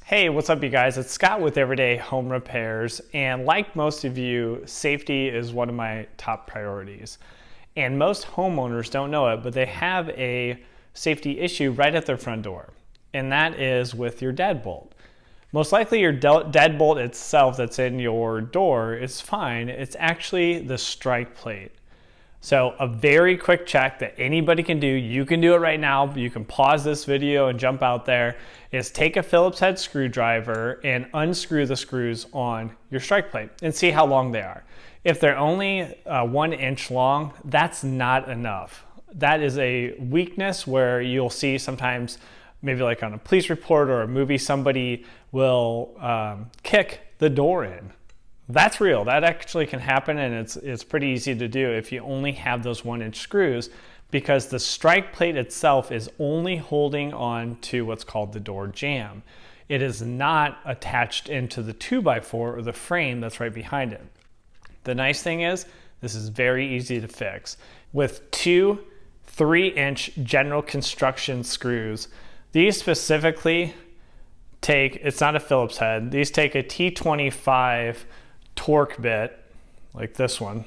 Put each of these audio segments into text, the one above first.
Hey, what's up you guys? It's Scott with Everyday Home Repairs, and like most of you, safety is one of my top priorities. And most homeowners don't know it, but they have a safety issue right at their front door, and that is with your deadbolt. Most likely your deadbolt itself that's in your door is fine. It's actually the strike plate. So a very quick check that anybody can do, you can do it right now, you can pause this video and jump out there, is take a Phillips head screwdriver and unscrew the screws on your strike plate and see how long they are. If they're only 1 inch long, that's not enough. That is a weakness where you'll see sometimes, maybe like on a police report or a movie, somebody will kick the door in. That's real. That actually can happen, and it's pretty easy to do if you only have those 1 inch screws, because the strike plate itself is only holding on to what's called the door jamb. It is not attached into the 2x4 or the frame that's right behind it. The nice thing is, this is very easy to fix. With two 3-inch general construction screws, these specifically take, it's not a Phillips head, these take a T25 torque bit like this one.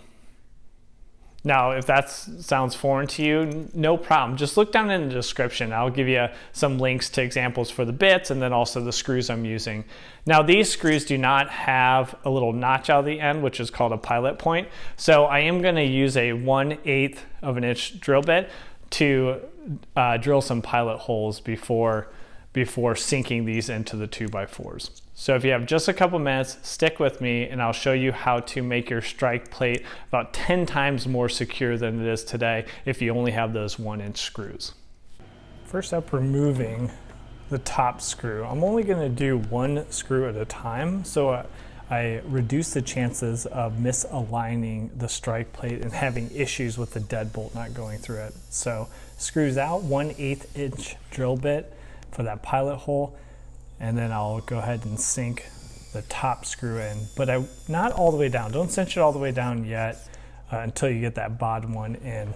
Now, if that sounds foreign to you, no problem. Just look down in the description. I'll give you some links to examples for the bits and then also the screws I'm using. Now, these screws do not have a little notch out of the end, which is called a pilot point. So I am going to use a 1/8 of an inch drill bit to drill some pilot holes before sinking these into the 2x4s. So if you have just a couple minutes, stick with me and I'll show you how to make your strike plate about 10 times more secure than it is today if you only have those 1-inch screws. First up, removing the top screw. I'm only going to do one screw at a time, so I reduce the chances of misaligning the strike plate and having issues with the deadbolt not going through it. So screws out, 1/8 inch drill bit for that pilot hole, and then I'll go ahead and sink the top screw in, but not all the way down. Don't cinch it all the way down yet until you get that bottom one in.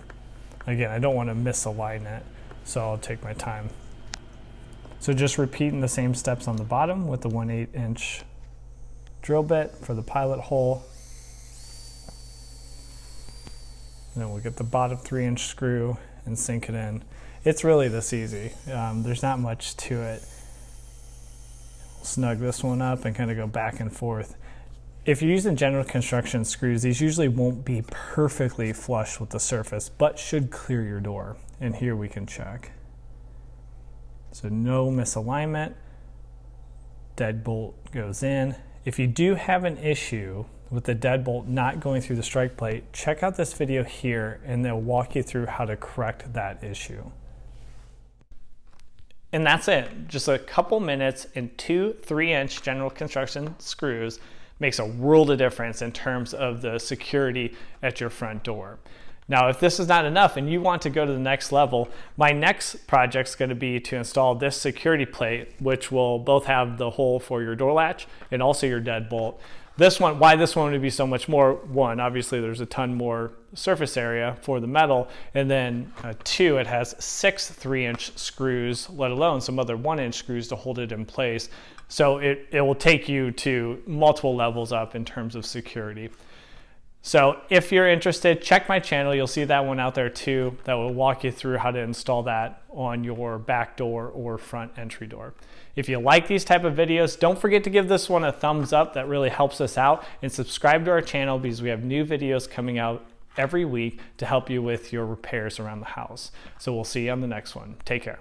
Again, I don't want to misalign it, so I'll take my time. So just repeating the same steps on the bottom with the 1/8 inch drill bit for the pilot hole. And then we'll get the bottom 3-inch screw and sink it in. It's really this easy. There's not much to it. Snug this one up and kind of go back and forth. If you're using general construction screws, these usually won't be perfectly flush with the surface, but should clear your door. And here we can check. So no misalignment. Deadbolt goes in. If you do have an issue with the deadbolt not going through the strike plate, check out this video here and they'll walk you through how to correct that issue. And that's it. Just a couple minutes and two 3-inch general construction screws makes a world of difference in terms of the security at your front door. Now, if this is not enough and you want to go to the next level, my next project is going to be to install this security plate, which will both have the hole for your door latch and also your deadbolt. This one, why this one would be so much more, one, obviously there's a ton more surface area for the metal, and then two, it has 6 3-inch screws, let alone some other 1-inch screws to hold it in place. So it will take you to multiple levels up in terms of security. So if you're interested, check my channel. You'll see that one out there too. That will walk you through how to install that on your back door or front entry door. If you like these type of videos, don't forget to give this one a thumbs up. That really helps us out. And subscribe to our channel because we have new videos coming out every week to help you with your repairs around the house. So we'll see you on the next one. Take care.